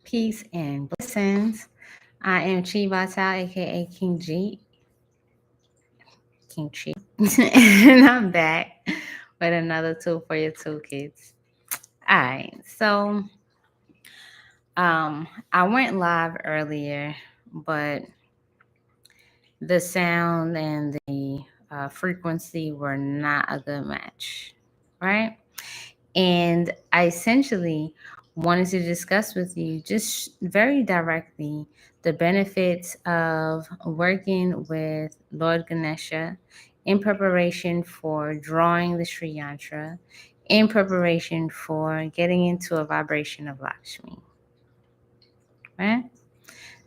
Peace and blessings. I am ChiVital, aka King G, King Chi, and I'm back with another tool for your toolkits. All right, so I went live earlier, but the sound and the frequency were not a good match, right? And I essentially wanted to discuss with you just very directly the benefits of working with Lord Ganesha in preparation for drawing the Sri Yantra, in preparation for getting into a vibration of Lakshmi. Right?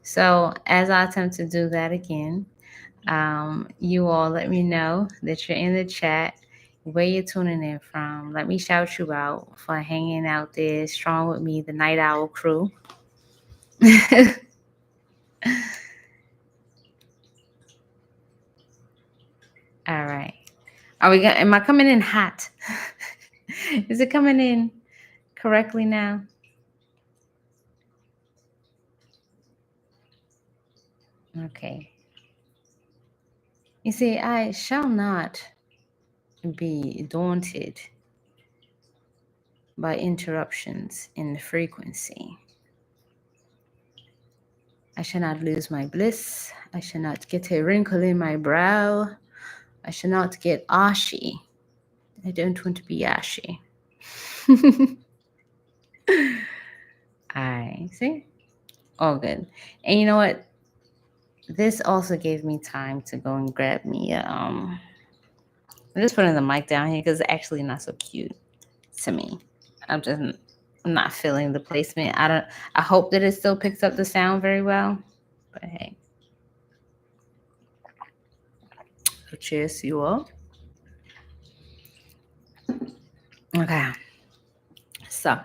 So, as I attempt to do that again, you all let me know that you're in the chat, where you're tuning in from. Let me shout you out for hanging out there strong with me, the Night Owl crew. All right. Am I coming in hot? Is it coming in correctly now? Okay. You see, I shall not be daunted by interruptions in the frequency. I shall not lose my bliss. I shall not get a wrinkle in my brow. I shall not get ashy. I don't want to be ashy. I see. All good. And you know what? This also gave me time to go and grab me. I'm just putting the mic down here because it's actually not so cute to me. I'm not feeling the placement. I hope that it still picks up the sound very well. But hey. So cheers to you all. Okay. So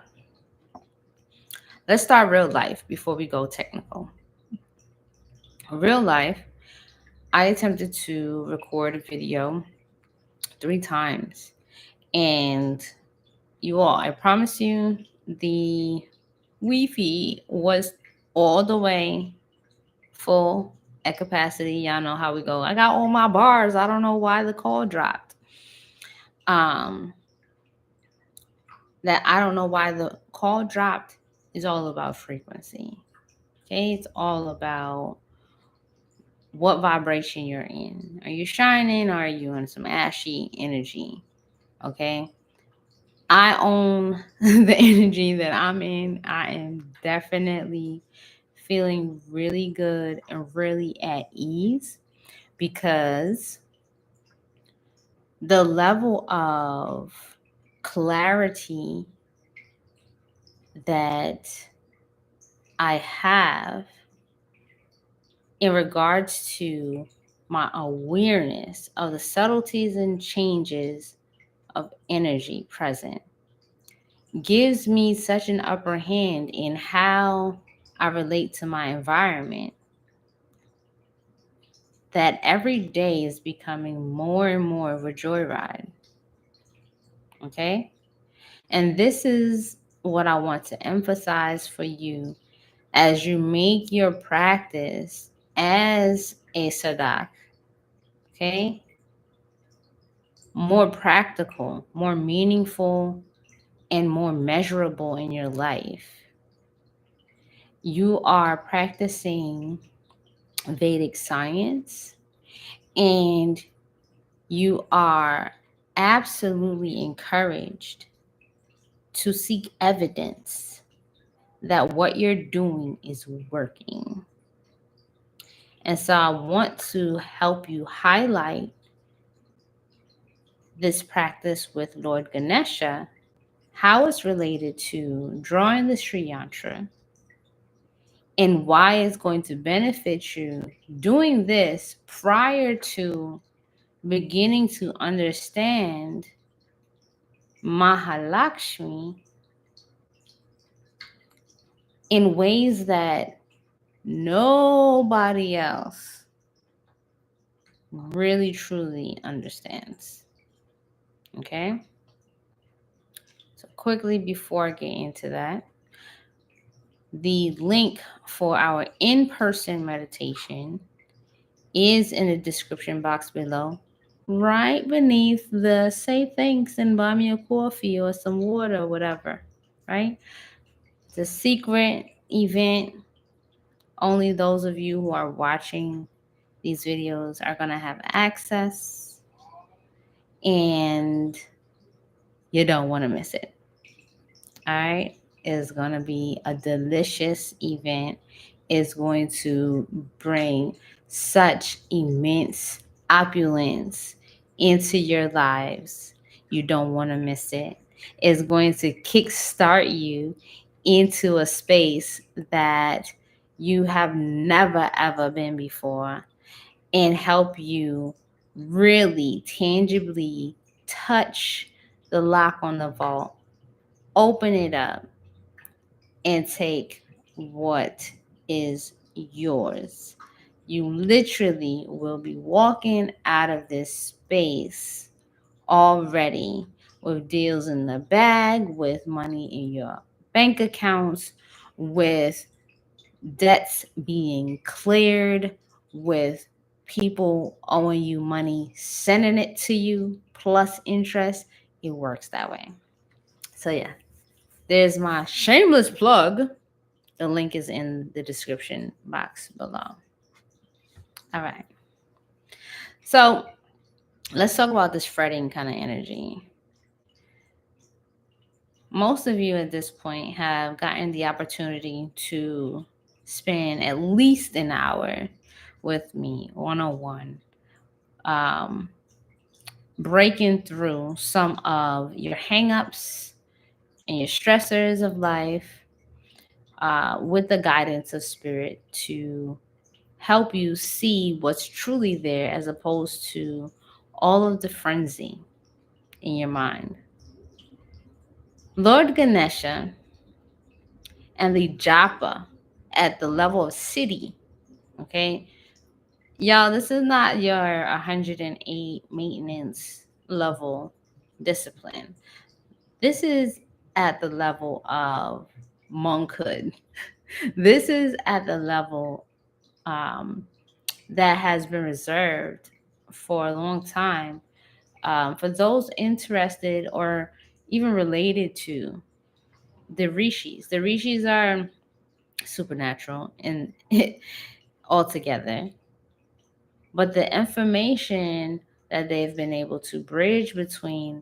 let's start real life before we go technical. Real life, I attempted to record a video 3 times. And you all, I promise you, the Wi-Fi was all the way full at capacity. Y'all know how we go. I got all my bars. I don't know why the call dropped. That I don't know why the call dropped is all about frequency. Okay, it's all about what vibration you're in. Are you shining or are you in some ashy energy? Okay. I own the energy that I'm in. I am definitely feeling really good and really at ease because the level of clarity that I have in regards to my awareness of the subtleties and changes of energy present gives me such an upper hand in how I relate to my environment that every day is becoming more and more of a joyride. Okay? And this is what I want to emphasize for you as you make your practice as a sadak. Okay? More practical, more meaningful, and more measurable in your life. You are practicing Vedic science and you are absolutely encouraged to seek evidence that what you're doing is working. And so I want to help you highlight this practice with Lord Ganesha, how it's related to drawing the Sri Yantra, and why it's going to benefit you doing this prior to beginning to understand Mahalakshmi in ways that nobody else really truly understands. Okay? So quickly before I get into that, The link for our in-person meditation is in the description box below, right beneath the say thanks and buy me a coffee or some water or whatever, right? It's a secret event. Only those of you who are watching these videos are going to have access, and you don't want to miss it. All right. It's going to be a delicious event. It's going to bring such immense opulence into your lives. You don't want to miss it. It's going to kickstart you into a space that you have never ever been before, and help you really tangibly touch the lock on the vault, open it up, and take what is yours. You literally will be walking out of this space already with deals in the bag, with money in your bank accounts, with debts being cleared, with people owing you money, sending it to you plus interest. It works that way. So, yeah, there's my shameless plug. The link is in the description box below. All right. So, let's talk about this fretting kind of energy. Most of you at this point have gotten the opportunity to spend at least an hour with me one-on-one, um, breaking through some of your hangups and your stressors of life, with the guidance of spirit to help you see what's truly there as opposed to all of the frenzy in your mind. Lord Ganesha and the japa at the level of city, okay? Y'all, this is not your 108 maintenance level discipline. This is at the level of monkhood. This is at the level that has been reserved for a long time, for those interested or even related to the rishis. The rishis are supernatural and altogether, but the information that they've been able to bridge between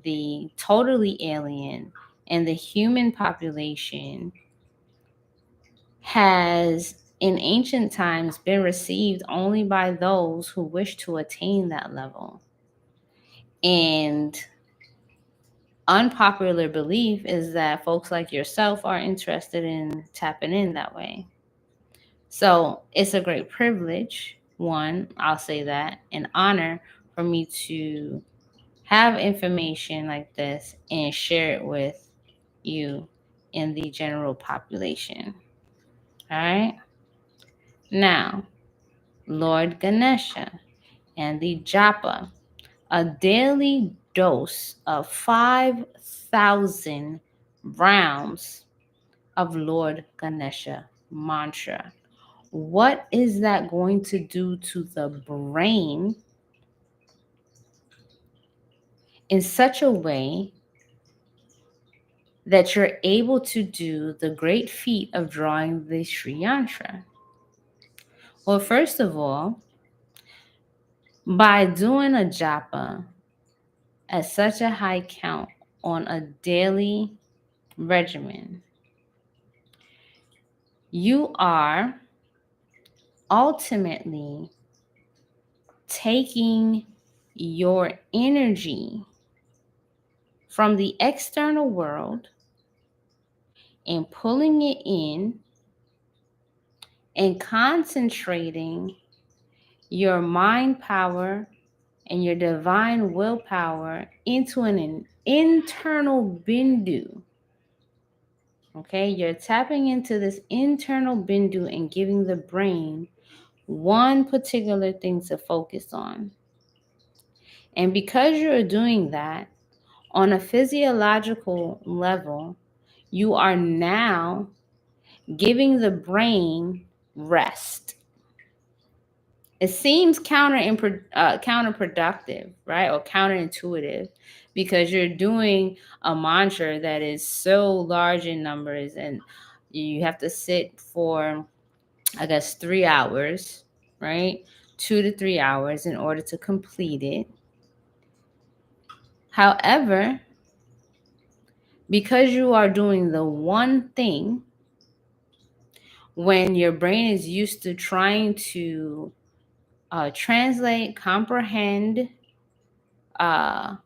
the totally alien and the human population has in ancient times been received only by those who wish to attain that level. And unpopular belief is that folks like yourself are interested in tapping in that way. So it's a great privilege, one, I'll say that, an honor for me to have information like this and share it with you in the general population. All right. Now, Lord Ganesha and the japa, a daily dose of 5,000 rounds of Lord Ganesha mantra. What is that going to do to the brain in such a way that you're able to do the great feat of drawing the Sri Yantra? Well, first of all, by doing a japa at such a high count on a daily regimen, you are ultimately taking your energy from the external world and pulling it in and concentrating your mind power and your divine willpower into an internal bindu. Okay, you're tapping into this internal bindu and giving the brain one particular thing to focus on. And because you're doing that on a physiological level, you are now giving the brain rest. It seems counterproductive, right? Or counterintuitive, because you're doing a mantra that is so large in numbers, and you have to sit for, I guess, 3 hours, right? 2 to 3 hours in order to complete it. However, because you are doing the one thing, when your brain is used to trying to translate, comprehend, uh,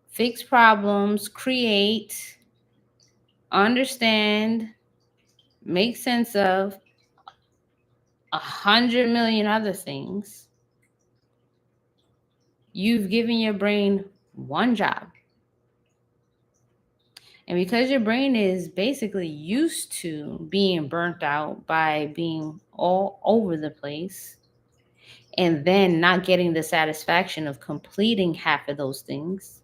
fix problems, create, understand, make sense of 100 million other things, you've given your brain one job. And because your brain is basically used to being burnt out by being all over the place and then not getting the satisfaction of completing half of those things,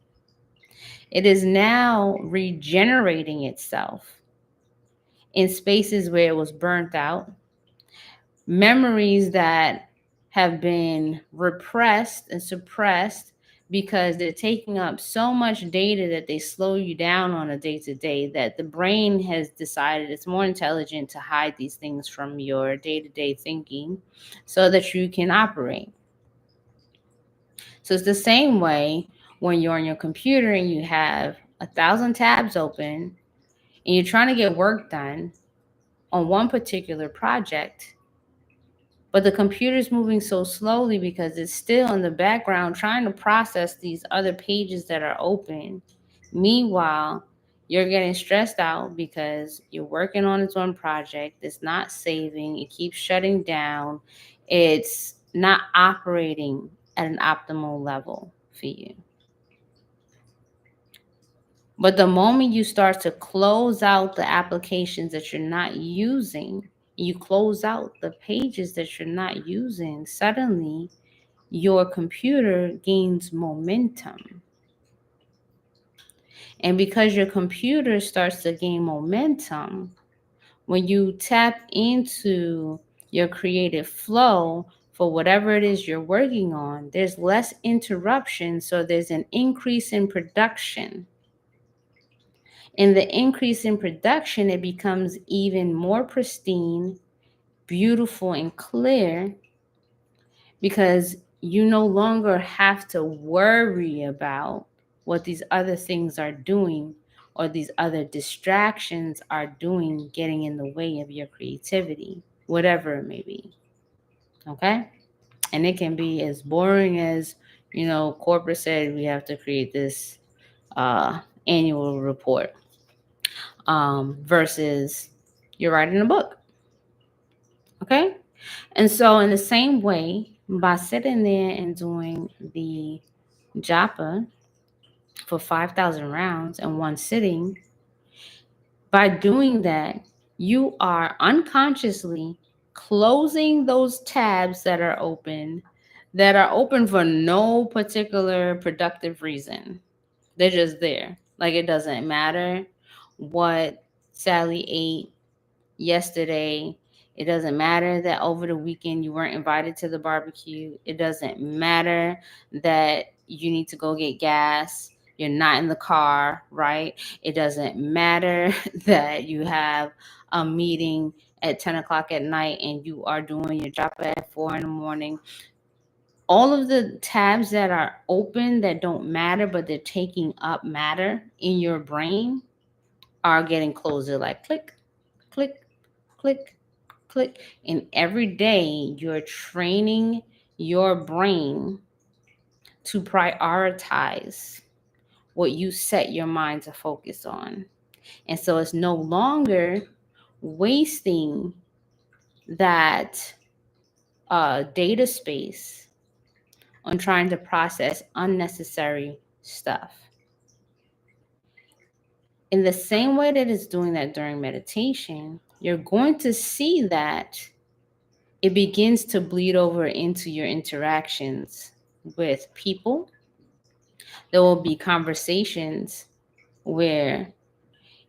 it is now regenerating itself in spaces where it was burnt out, memories that have been repressed and suppressed because they're taking up so much data that they slow you down on a day-to-day, that the brain has decided it's more intelligent to hide these things from your day-to-day thinking so that you can operate. So it's the same way when you're on your computer and you have 1,000 tabs open and you're trying to get work done on one particular project, but the computer's moving so slowly because it's still in the background trying to process these other pages that are open. Meanwhile, you're getting stressed out because you're working on its own project. It's not saving. It keeps shutting down. It's not operating at an optimal level for you. But the moment you start to close out the applications that you're not using, you close out the pages that you're not using, suddenly your computer gains momentum. And because your computer starts to gain momentum, when you tap into your creative flow for whatever it is you're working on, there's less interruption, so there's an increase in production. In the increase in production, it becomes even more pristine, beautiful, and clear, because you no longer have to worry about what these other things are doing or these other distractions are doing, getting in the way of your creativity, whatever it may be. Okay? And it can be as boring as, corporate said we have to create this annual report, versus you're writing a book. Okay? And so, in the same way, by sitting there and doing the japa for 5,000 rounds in one sitting, by doing that, you are unconsciously closing those tabs that are open for no particular productive reason. They're just there. Like, it doesn't matter what Sally ate yesterday. It doesn't matter that over the weekend you weren't invited to the barbecue. It doesn't matter that you need to go get gas. You're not in the car, right? It doesn't matter that you have a meeting at 10 o'clock at night and you are doing your job at 4 in the morning. All of the tabs that are open that don't matter, but they're taking up matter in your brain, are getting closer, like click, click, click, click. And every day you're training your brain to prioritize what you set your mind to focus on. And so it's no longer wasting that data space on trying to process unnecessary stuff. In the same way that it's doing that during meditation, you're going to see that it begins to bleed over into your interactions with people. There will be conversations where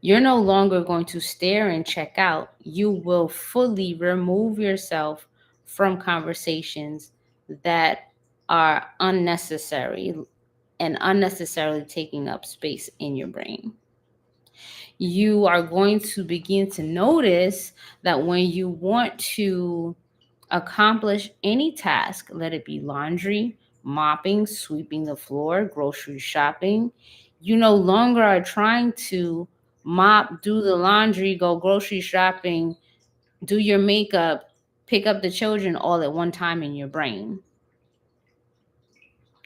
You're no longer going to stare and check out. You will fully remove yourself from conversations that are unnecessary and unnecessarily taking up space in your brain. You are going to begin to notice that when you want to accomplish any task, let it be laundry, mopping, sweeping the floor, grocery shopping, you no longer are trying to mop, do the laundry, go grocery shopping, do your makeup, pick up the children all at one time in your brain.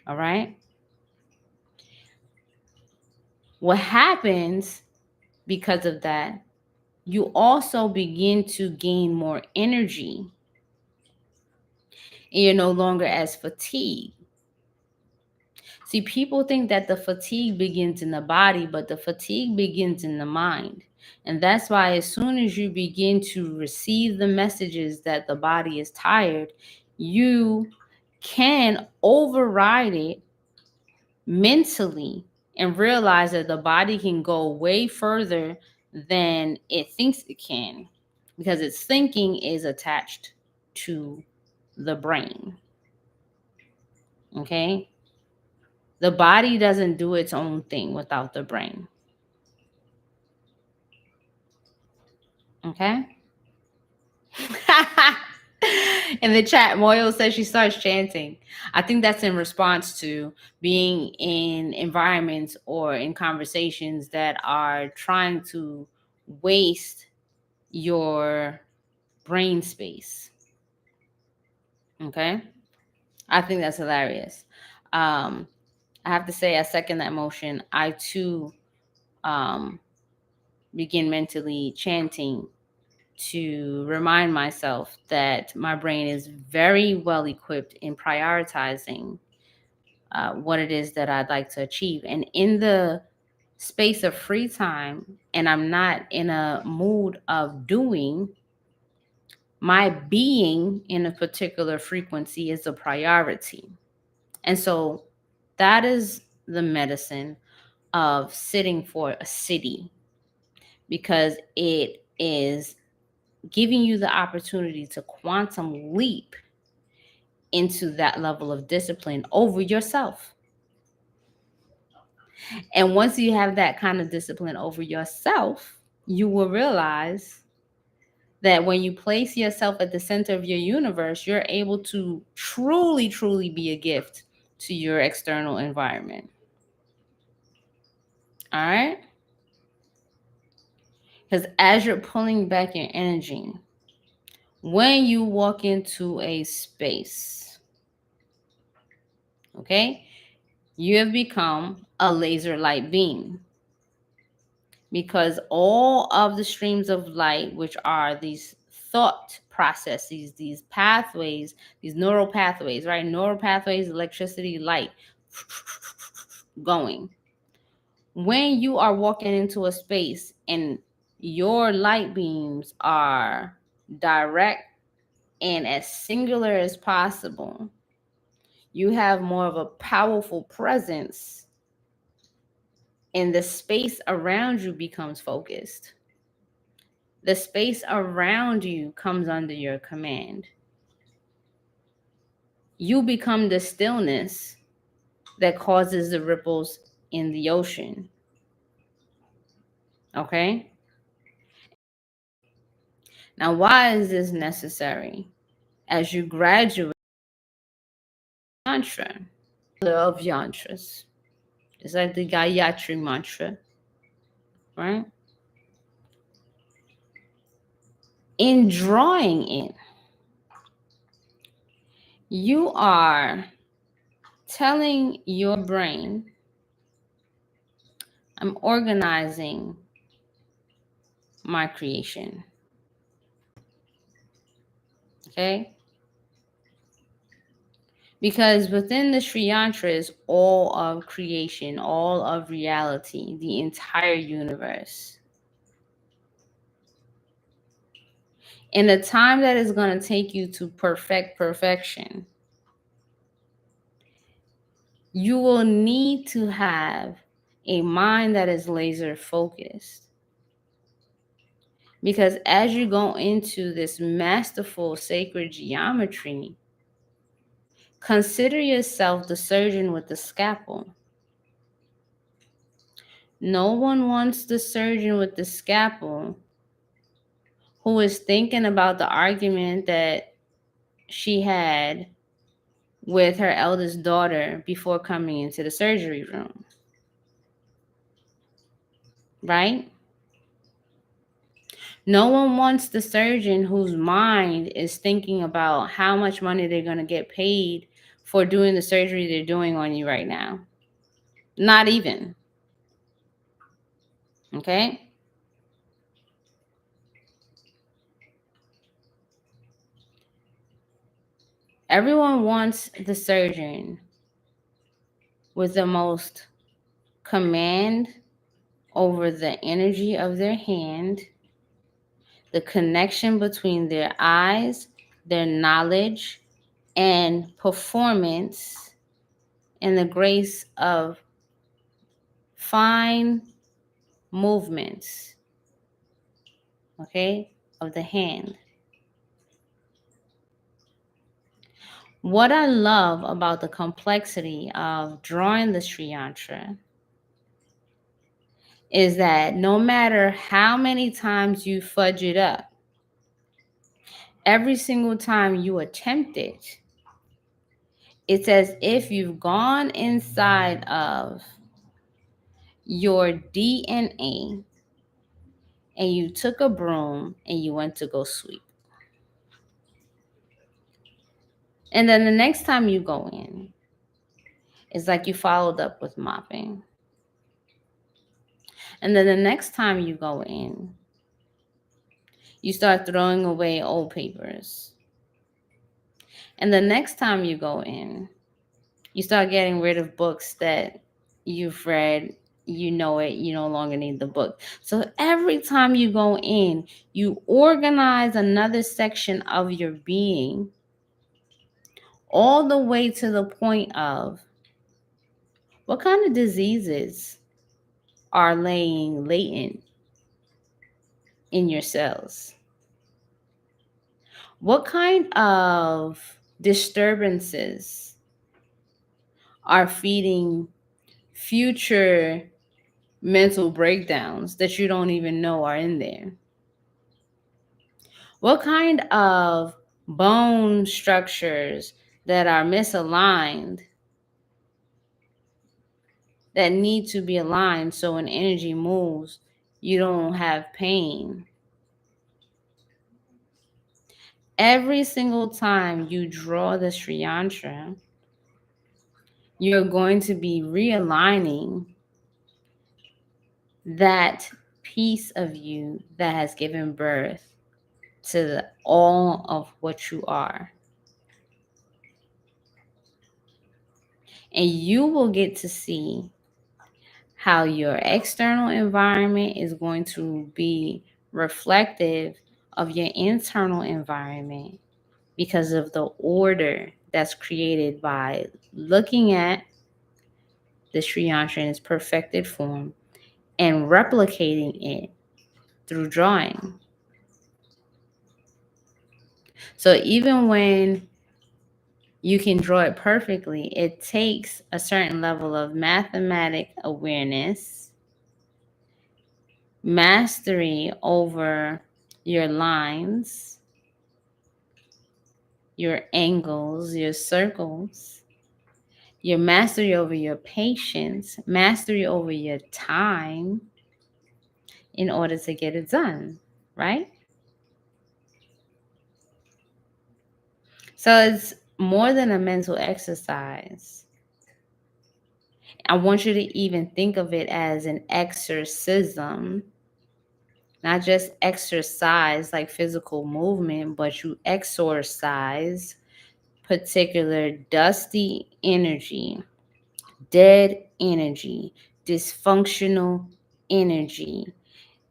All right? What happens because of that, you also begin to gain more energy and you're no longer as fatigued. See, people think that the fatigue begins in the body, but the fatigue begins in the mind. And that's why, as soon as you begin to receive the messages that the body is tired, you can override it mentally and realize that the body can go way further than it thinks it can because its thinking is attached to the brain. Okay? The body doesn't do its own thing without the brain. Okay? In the chat, Moyo says she starts chanting. I think that's in response to being in environments or in conversations that are trying to waste your brain space. Okay? I think that's hilarious. I have to say, I second that motion. I too begin mentally chanting to remind myself that my brain is very well equipped in prioritizing what it is that I'd like to achieve. And in the space of free time, and I'm not in a mood of doing, my being in a particular frequency is a priority. And so that is the medicine of sitting for a city, because it is giving you the opportunity to quantum leap into that level of discipline over yourself. And once you have that kind of discipline over yourself, you will realize that when you place yourself at the center of your universe, you're able to truly, truly be a gift to your external environment. All right? Because as you're pulling back your energy, when you walk into a space, okay, you have become a laser light beam, because all of the streams of light, which are these thought processes, these pathways, these neural pathways, right? Neural pathways, electricity, light going. When you are walking into a space and your light beams are direct and as singular as possible, you have more of a powerful presence, and the space around you becomes focused. The space around you comes under your command. You become the stillness that causes the ripples in the ocean. Okay? Now, why is this necessary? As you graduate mantra of yantras, it's like the Gayatri mantra, right? In drawing it, you are telling your brain, I'm organizing my creation. Okay? Because within the Sri Yantra is all of creation, all of reality, the entire universe. In the time that is going to take you to perfect perfection, you will need to have a mind that is laser focused. Because as you go into this masterful sacred geometry, consider yourself the surgeon with the scalpel. No one wants the surgeon with the scalpel who is thinking about the argument that she had with her eldest daughter before coming into the surgery room, right? No one wants the surgeon whose mind is thinking about how much money they're going to get paid for doing the surgery they're doing on you right now. Not even. Okay? Everyone wants the surgeon with the most command over the energy of their hand, the connection between their eyes, their knowledge, and performance, and the grace of fine movements, okay, of the hand. What I love about the complexity of drawing the Sri Yantra is that no matter how many times you fudge it up, every single time you attempt it, it's as if you've gone inside of your DNA and you took a broom and you went to go sweep. And then the next time you go in, it's like you followed up with mopping. And then the next time you go in, you start throwing away old papers. And the next time you go in, you start getting rid of books that you've read, you know it, you no longer need the book. So every time you go in, you organize another section of your being, all the way to the point of what kind of diseases are laying latent in your cells? What kind of disturbances are feeding future mental breakdowns that you don't even know are in there? What kind of bone structures that are misaligned that need to be aligned so when energy moves, you don't have pain? Every single time you draw the Sri Yantra, you're going to be realigning that piece of you that has given birth to all of what you are. And you will get to see how your external environment is going to be reflective of your internal environment because of the order that's created by looking at the Sri Yantra in its perfected form and replicating it through drawing. So even when you can draw it perfectly, it takes a certain level of mathematic awareness, mastery over your lines, your angles, your circles, your mastery over your patience, mastery over your time in order to get it done, right? So it's more than a mental exercise. I want you to even think of it as an exorcism, not just exercise like physical movement, but you exorcise particular dusty energy, dead energy, dysfunctional energy,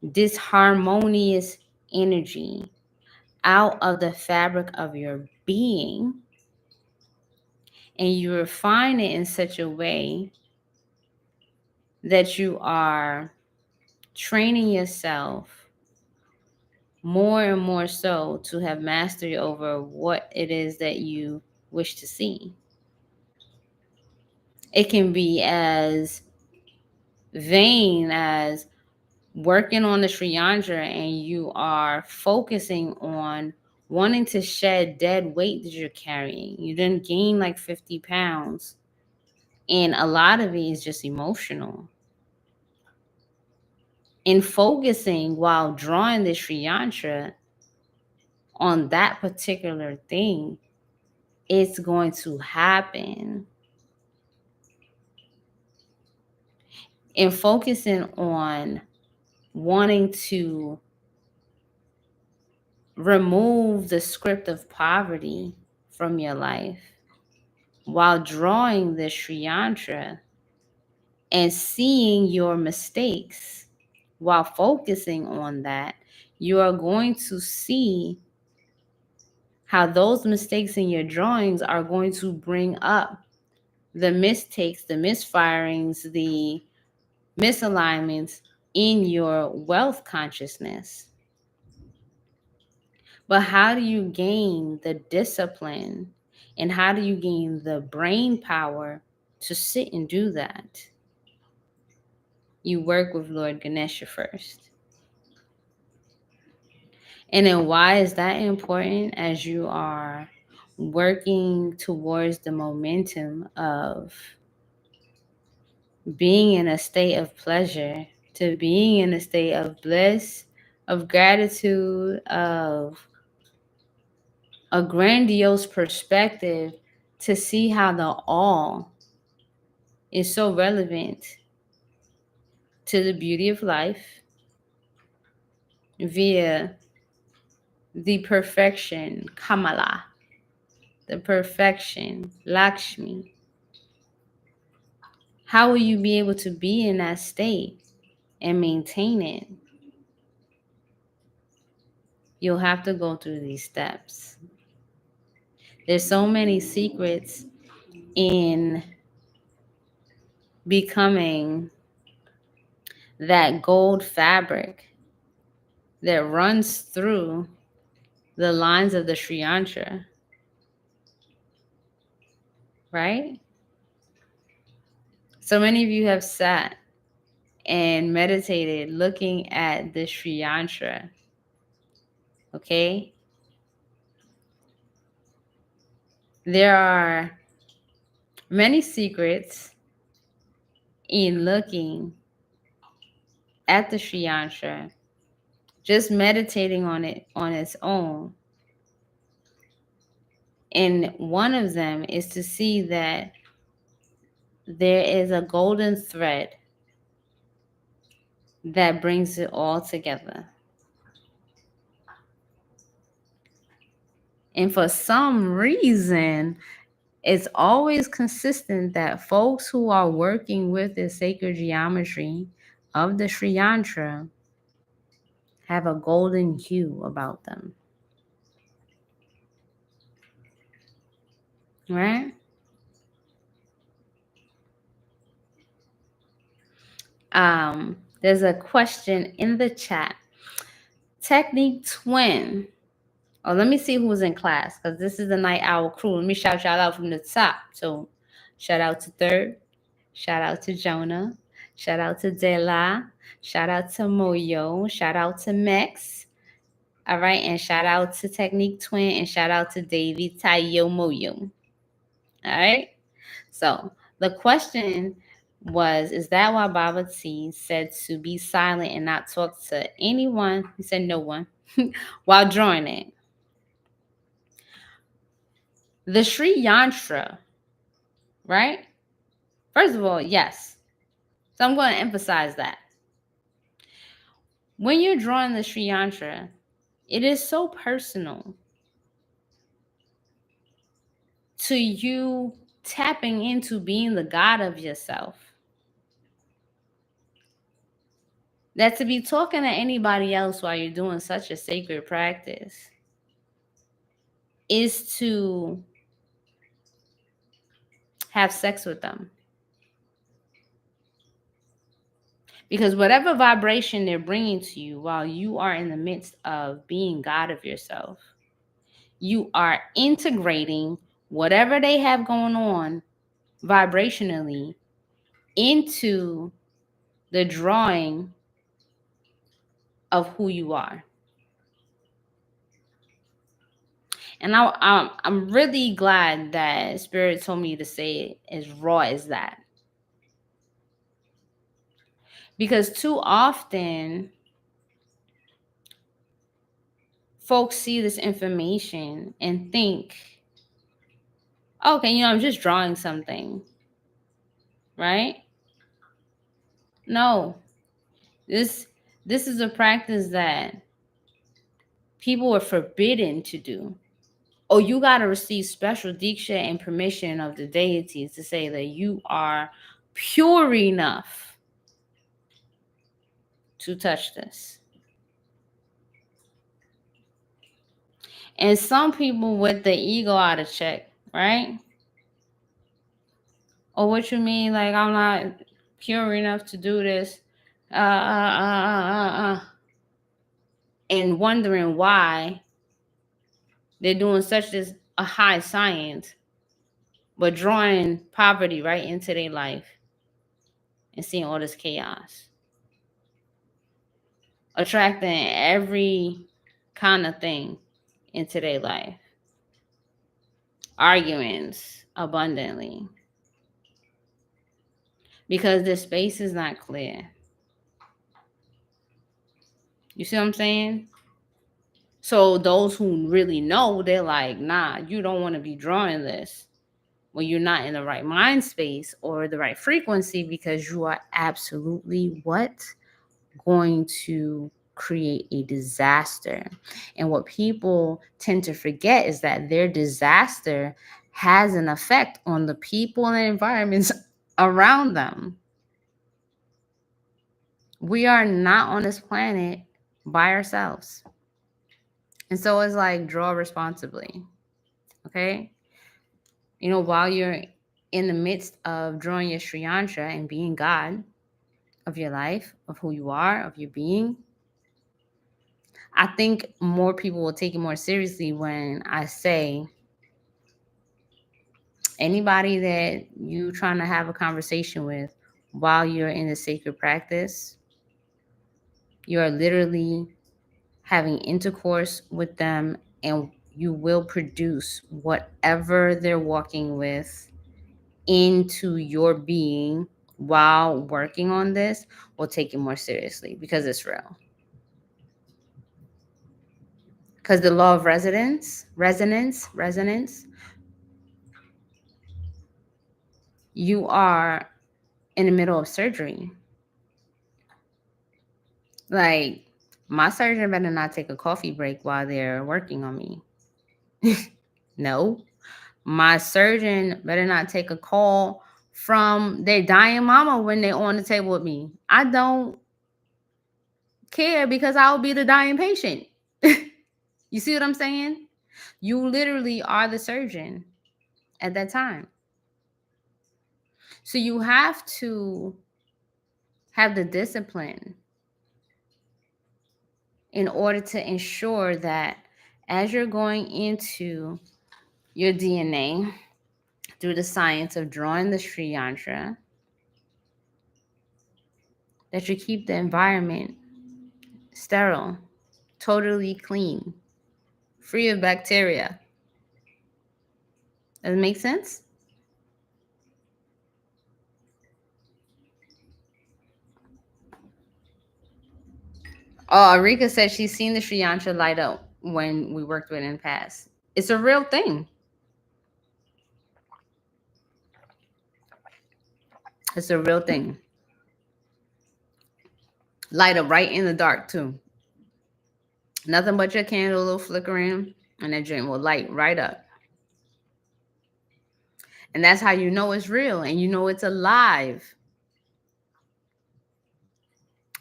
disharmonious energy out of the fabric of your being, and you refine it in such a way that you are training yourself more and more so to have mastery over what it is that you wish to see. It can be as vain as working on the Sri Yantra and you are focusing on wanting to shed dead weight that you're carrying. You didn't gain like 50 pounds. And a lot of it is just emotional. And focusing while drawing the Sri Yantra on that particular thing, it's going to happen. And focusing on wanting to remove the script of poverty from your life while drawing the Sri Yantra and seeing your mistakes while focusing on that, you are going to see how those mistakes in your drawings are going to bring up the mistakes, the misfirings, the misalignments in your wealth consciousness. But how do you gain the discipline and how do you gain the brain power to sit and do that? You work with Lord Ganesha first. And then why is that important? As you are working towards the momentum of being in a state of pleasure to being in a state of bliss, of gratitude, of a grandiose perspective, to see how the all is so relevant to the beauty of life via the perfection, Kamala, the perfection, Lakshmi. How will you be able to be in that state and maintain it? You'll have to go through these steps. There's so many secrets in becoming that gold fabric that runs through the lines of the Sri Yantra, right? So many of you have sat and meditated looking at the Sri Yantra, okay? There are many secrets in looking at the Sri Yantra, just meditating on it on its own. And one of them is to see that there is a golden thread that brings it all together. And for some reason, it's always consistent that folks who are working with the sacred geometry of the Sri Yantra have a golden hue about them. Right? There's a question in the chat. Technique twin. Oh, let me see who's in class because this is the Night Owl crew. Let me shout y'all out from the top. So, shout out to Third. Shout out to Jonah. Shout out to Dela. Shout out to Moyo. Shout out to Mex. All right. And shout out to Technique Twin. And shout out to Davy Tayo Moyo. All right. So the question was, is that why Baba T said to be silent and not talk to anyone? He said no one while drawing it. The Sri Yantra, right? First of all, yes. So I'm going to emphasize that. When you're drawing the Sri Yantra, it is so personal to you tapping into being the God of yourself that to be talking to anybody else while you're doing such a sacred practice is to have sex with them. Because whatever vibration they're bringing to you while you are in the midst of being God of yourself, you are integrating whatever they have going on vibrationally into the drawing of who you are. And I'm really glad that Spirit told me to say it as raw as that. Because too often, folks see this information and think, okay, I'm just drawing something, right? No, this is a practice that people are forbidden to do. Oh, you got to receive special diksha and permission of the deities to say that you are pure enough to touch this. And some people with the ego out of check, right? Oh, what you mean? Like, I'm not pure enough to do this. And wondering why they're doing such as a high science, but drawing poverty right into their life and seeing all this chaos. Attracting every kind of thing into their life. Arguments abundantly. Because the space is not clear. You see what I'm saying? So those who really know, they're like, nah, you don't want to be drawing this when you're not in the right mind space or the right frequency, because you are absolutely what? Going to create a disaster. And what people tend to forget is that their disaster has an effect on the people and environments around them. We are not on this planet by ourselves. And so it's like, draw responsibly. Okay? While you're in the midst of drawing your Sri Yantra and being God of your life, of who you are, of your being, I think more people will take it more seriously when I say, anybody that you trying to have a conversation with while you're in the sacred practice, you are literally having intercourse with them, and you will produce whatever they're walking with into your being while working on this. Will take it more seriously because it's real. Because the law of resonance, you are in the middle of surgery. Like, my surgeon better not take a coffee break while they're working on me. No. My surgeon better not take a call from their dying mama when they're on the table with me. I don't care, because I'll be the dying patient. You see what I'm saying? You literally are the surgeon at that time. So you have to have the discipline in order to ensure that as you're going into your DNA through the science of drawing the Sri Yantra, that you keep the environment sterile, totally clean, free of bacteria. Does it make sense? Oh, Arika said she's seen the Sri Yantra light up when we worked with it in the past. It's a real thing. It's a real thing. Light up right in the dark, too. Nothing but your candle, a little flickering, and that joint will light right up. And that's how you know it's real, and you know it's alive.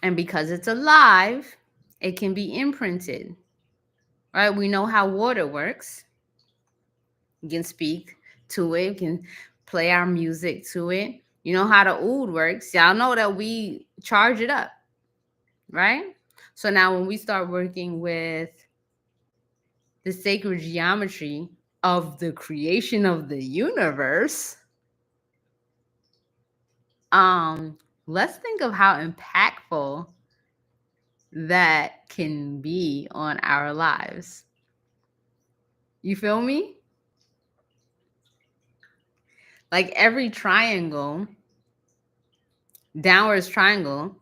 And because it's alive, it can be imprinted. Right? We know how water works. You can speak to it, you can play our music to it. You know how the oud works. Y'all know that we charge it up, right? So now when we start working with the sacred geometry of the creation of the universe, um, let's think of how impactful that can be on our lives. You feel me? Like every triangle, downwards triangle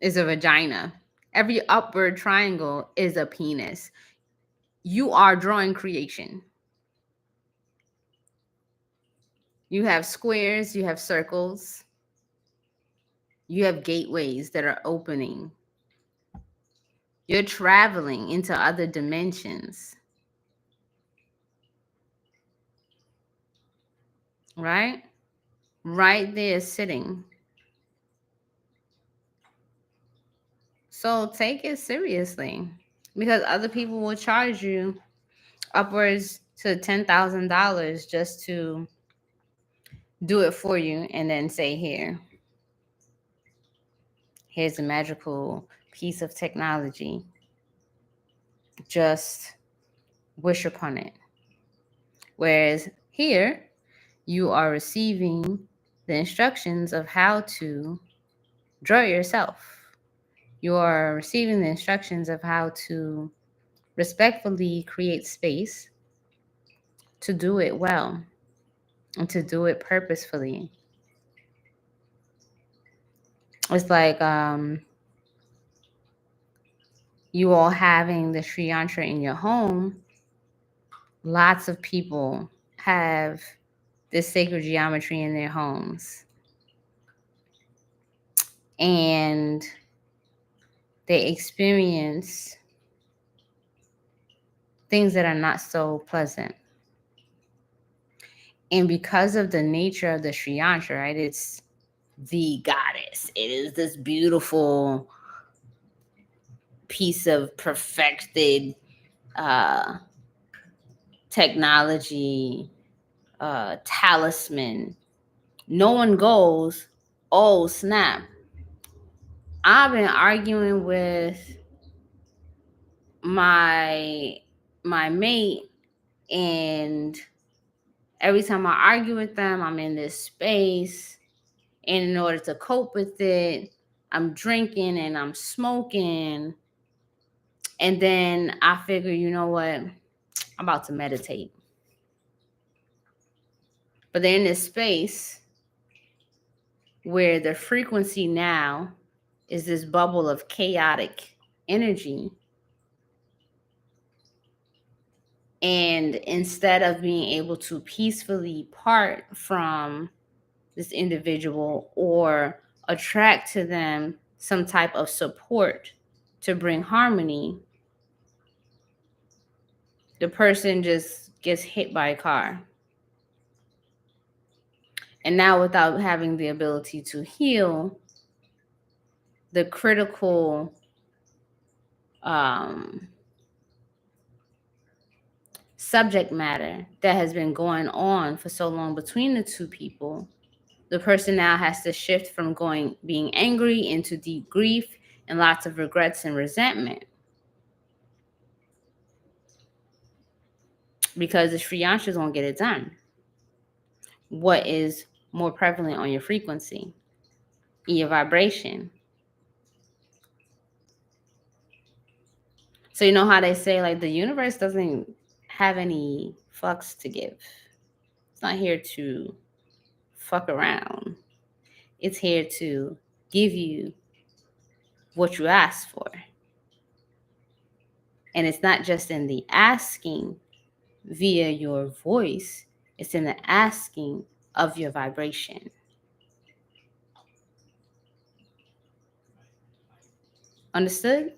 is a vagina. Every upward triangle is a penis. You are drawing creation. You have squares, you have circles, you have gateways that are opening. You're traveling into other dimensions, right? Right there sitting. So take it seriously because other people will charge you upwards to $10,000 just to do it for you and then say, here's a magical piece of technology. Just wish upon it. Whereas here, you are receiving the instructions of how to draw it yourself. You are receiving the instructions of how to respectfully create space to do it well and to do it purposefully. It's like you all having the Sri Yantra in your home. Lots of people have this sacred geometry in their homes. And they experience things that are not so pleasant. And because of the nature of the Sri Yantra, right, it's the goddess. It is this beautiful piece of perfected technology, talisman. No one goes, oh, snap. I've been arguing with my mate, and every time I argue with them, I'm in this space. And in order to cope with it, I'm drinking and I'm smoking. And then I figure, you know what? I'm about to meditate. But they're in this space where the frequency now is this bubble of chaotic energy. And instead of being able to peacefully part from this individual or attract to them some type of support to bring harmony, the person just gets hit by a car. And now, without having the ability to heal, the critical subject matter that has been going on for so long between the two people, the person now has to shift from being angry into deep grief and lots of regrets and resentment. Because the Sri Yantra is going to get it done. What is more prevalent on your frequency, in your vibration? So you know how they say, like, the universe doesn't have any fucks to give. It's not here to fuck around. It's here to give you what you asked for. And it's not just in the asking via your voice, it's in the asking of your vibration. Understood?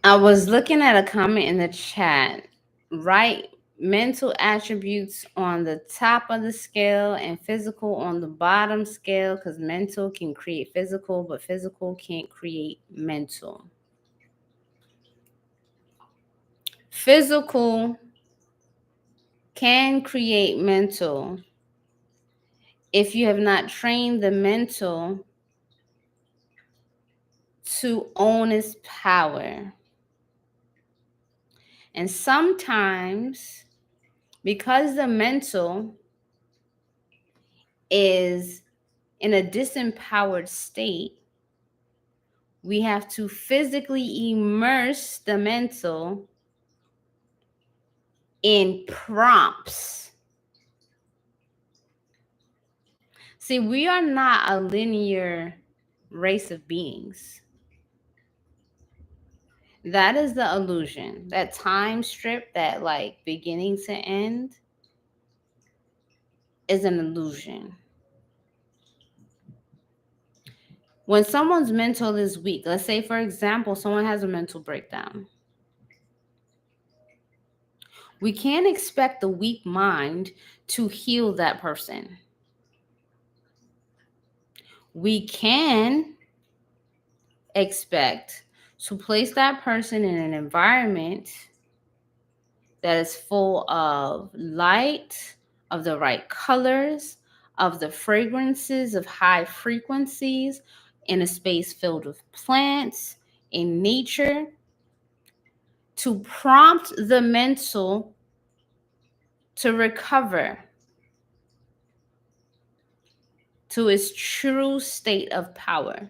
I was looking at a comment in the chat. Write mental attributes on the top of the scale and physical on the bottom scale, because mental can create physical, but physical can't create mental. Physical can create mental if you have not trained the mental to own its power. And sometimes, because the mental is in a disempowered state, we have to physically immerse the mental in prompts. See, we are not a linear race of beings. That is the illusion. That time strip, that like beginning to end, is an illusion. When someone's mental is weak, let's say, for example, someone has a mental breakdown, we can't expect the weak mind to heal that person. We can expect to place that person in an environment that is full of light, of the right colors, of the fragrances of high frequencies, in a space filled with plants, in nature, to prompt the mental to recover to its true state of power.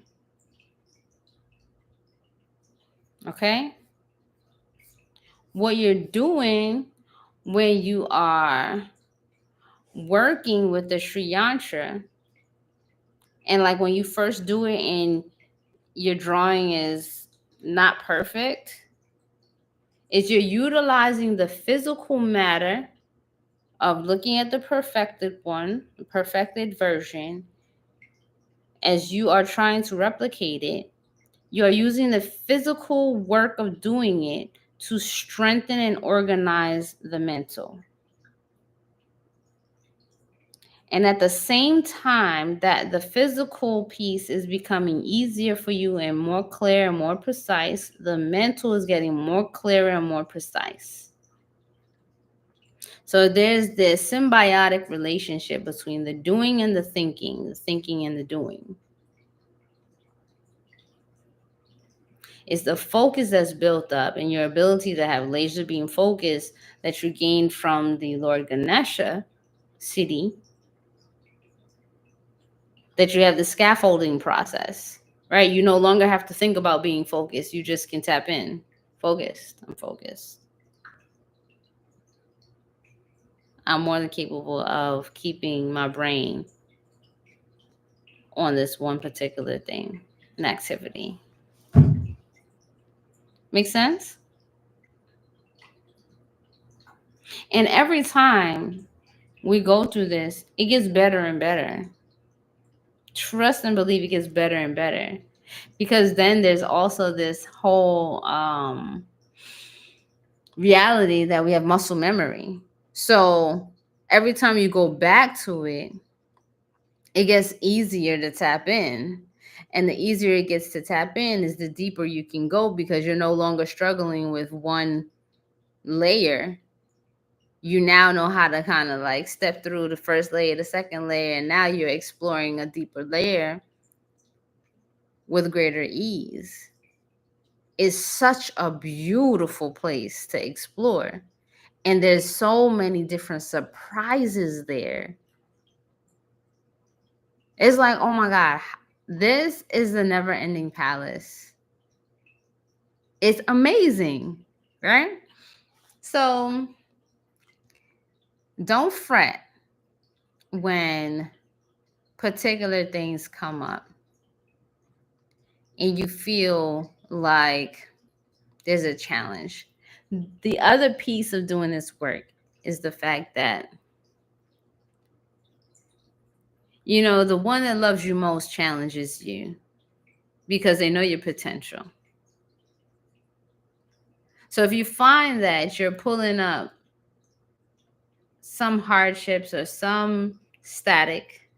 Okay? What you're doing when you are working with the Sri Yantra, and like when you first do it and your drawing is not perfect, is you're utilizing the physical matter of looking at the perfected one, the perfected version, as you are trying to replicate it. You are using the physical work of doing it to strengthen and organize the mental. And at the same time that the physical piece is becoming easier for you and more clear and more precise, the mental is getting more clear and more precise. So there's this symbiotic relationship between the doing and the thinking and the doing. It's the focus that's built up and your ability to have laser beam focus that you gained from the Lord Ganesha city, that you have the scaffolding process, right? You no longer have to think about being focused. You just can tap in. Focused. I'm focused. I'm more than capable of keeping my brain on this one particular thing, an activity. Make sense? And every time we go through this, it gets better and better. Trust and believe it gets better and better. Because then there's also this whole reality that we have muscle memory. So every time you go back to it, it gets easier to tap in. And the easier it gets to tap in is the deeper you can go, because you're no longer struggling with one layer. You now know how to kind of like step through the first layer, the second layer, and now you're exploring a deeper layer with greater ease. It's such a beautiful place to explore. And there's so many different surprises there. It's like, oh my God, this is the never ending palace. It's amazing, right? So don't fret when particular things come up and you feel like there's a challenge. The other piece of doing this work is the fact that, you know, the one that loves you most challenges you because they know your potential. So if you find that you're pulling up some hardships or some static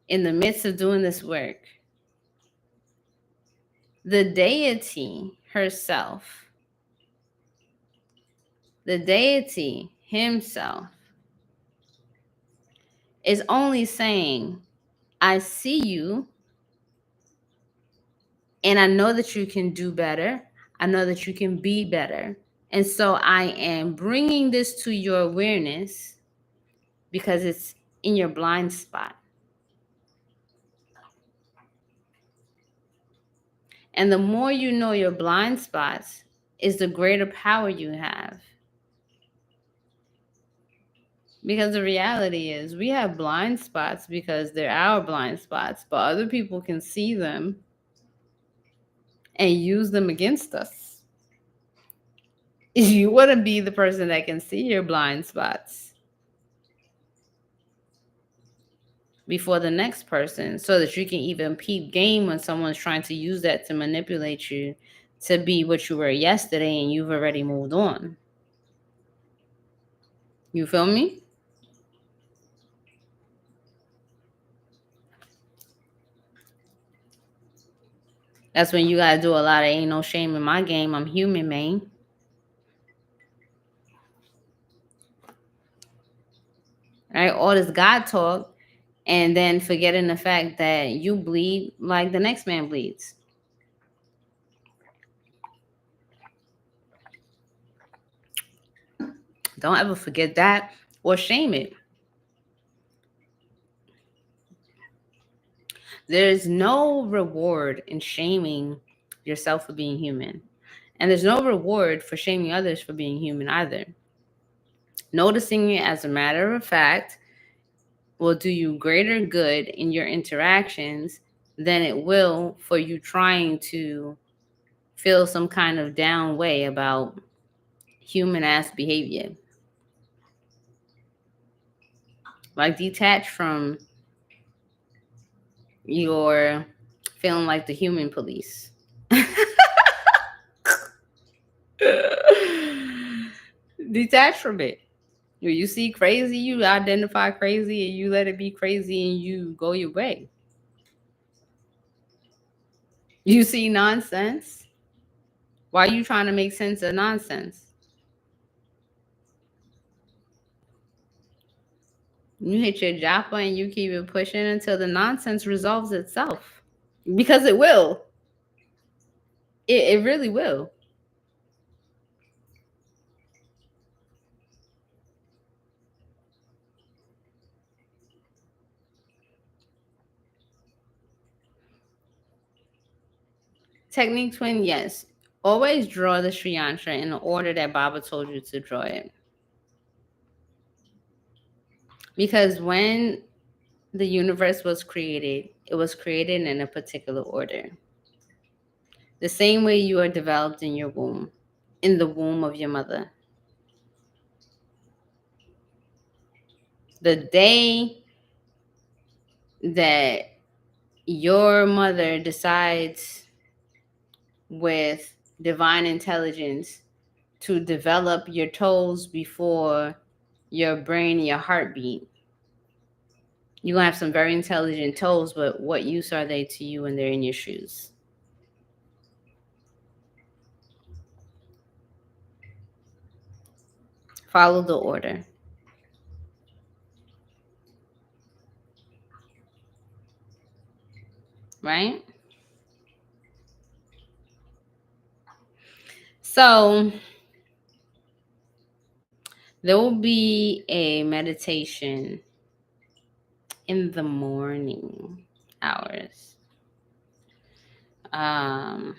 in the midst of doing this work, the deity herself, the deity himself is only saying, I see you and I know that you can do better. I know that you can be better. And so I am bringing this to your awareness because it's in your blind spot. And the more you know your blind spots is the greater power you have. Because the reality is we have blind spots because they're our blind spots, but other people can see them and use them against us. You want to be the person that can see your blind spots before the next person so that you can even peep game when someone's trying to use that to manipulate you to be what you were yesterday and you've already moved on. You feel me? That's when you gotta do a lot of ain't no shame in my game. I'm human, man. Right? All this God talk and then forgetting the fact that you bleed like the next man bleeds. Don't ever forget that or shame it. There's no reward in shaming yourself for being human. And there's no reward for shaming others for being human either. Noticing it as a matter of fact will do you greater good in your interactions than it will for you trying to feel some kind of down way about human ass behavior. Like detach from your feeling like the human police. Detach from it. When you see crazy, you identify crazy and you let it be crazy and you go your way. You see nonsense. Why are you trying to make sense of nonsense? You hit your japa and you keep it pushing until the nonsense resolves itself. Because it will. It really will. Technique twin, yes. Always draw the Sri Yantra in the order that Baba told you to draw it. Because when the universe was created, it was created in a particular order. The same way you are developed in your womb, in the womb of your mother. The day that your mother decides with divine intelligence to develop your toes before your brain and your heartbeat, you're going to have some very intelligent toes, but what use are they to you when they're in your shoes? Follow the order. Right? So there will be a meditation in the morning hours. Um,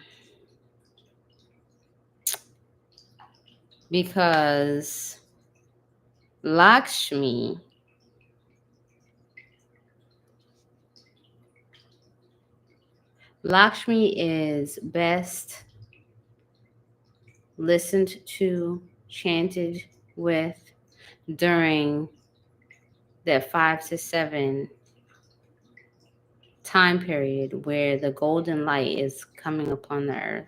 because Lakshmi is best listened to, chanted with during that 5 to 7 time period where the golden light is coming upon the earth.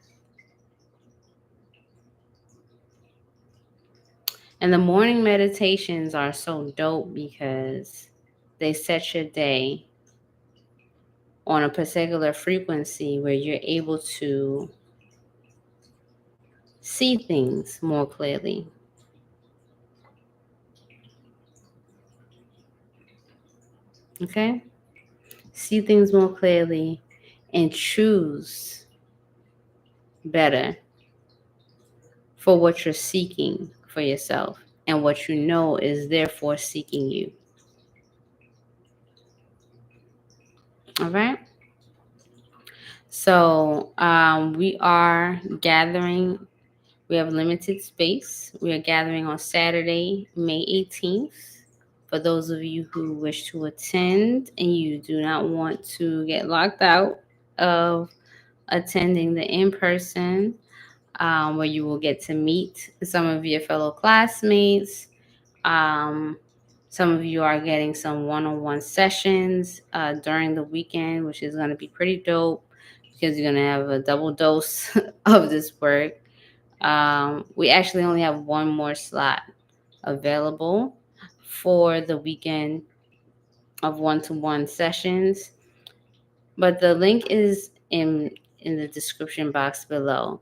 And the morning meditations are so dope because they set your day on a particular frequency where you're able to see things more clearly. Okay? See things more clearly and choose better for what you're seeking for yourself and what you know is therefore seeking you. All right? So we are gathering. We have limited space. We are gathering on Saturday, May 18th. For those of you who wish to attend and you do not want to get locked out of attending the in-person, where you will get to meet some of your fellow classmates. Um, some of you are getting some one-on-one sessions during the weekend, which is going to be pretty dope because you're going to have a double dose of this work. We actually only have one more slot available for the weekend of one-to-one sessions, but the link is in the description box below.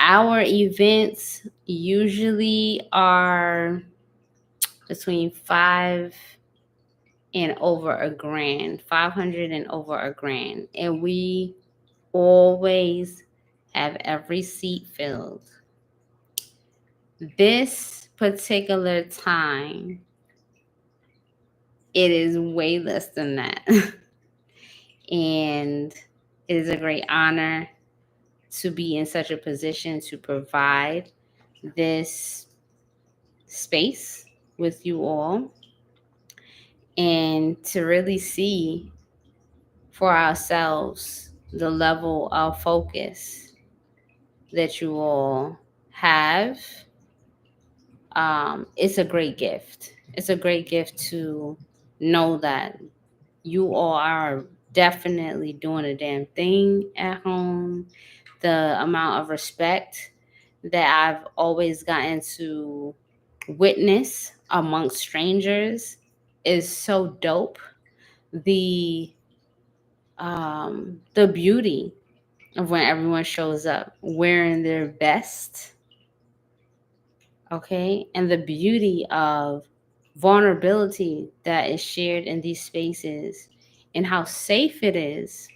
Our events usually are between five and over a grand, 500 and over a grand, and we always have every seat filled. This particular time, it is way less than that. And it is a great honor to be in such a position to provide this space with you all and to really see for ourselves the level of focus that you all have. It's a great gift. It's a great gift to know that you all are definitely doing a damn thing at home. The amount of respect that I've always gotten to witness amongst strangers is so dope. The the beauty of when everyone shows up wearing their best, okay, and the beauty of vulnerability that is shared in these spaces and how safe it is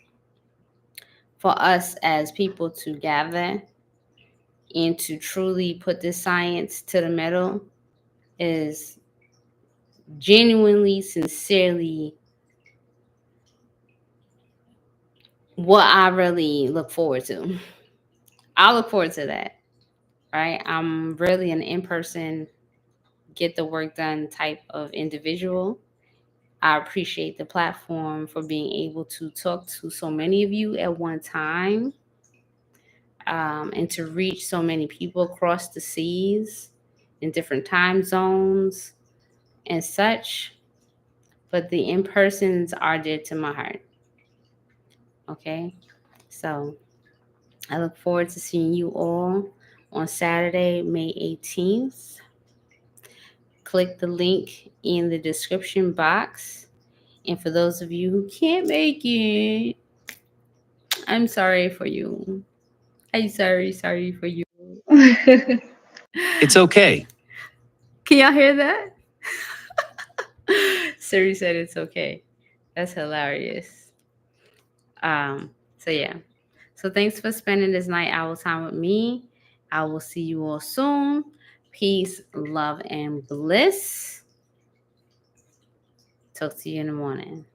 for us as people to gather and to truly put this science to the middle is genuinely, sincerely what I really look forward to. I look forward to that, right? I'm really an in-person, get the work done type of individual. I appreciate the platform for being able to talk to so many of you at one time, and to reach so many people across the seas in different time zones and such. But the in-persons are dear to my heart. Okay? So I look forward to seeing you all on Saturday, May 18th. Click the link in the description box. And for those of you who can't make it, I'm sorry for you. I'm sorry for you. It's okay. Can y'all hear that? Siri said it's okay. That's hilarious. So yeah. So thanks for spending this night owl time with me. I will see you all soon. Peace, love, and bliss. Talk to you in the morning.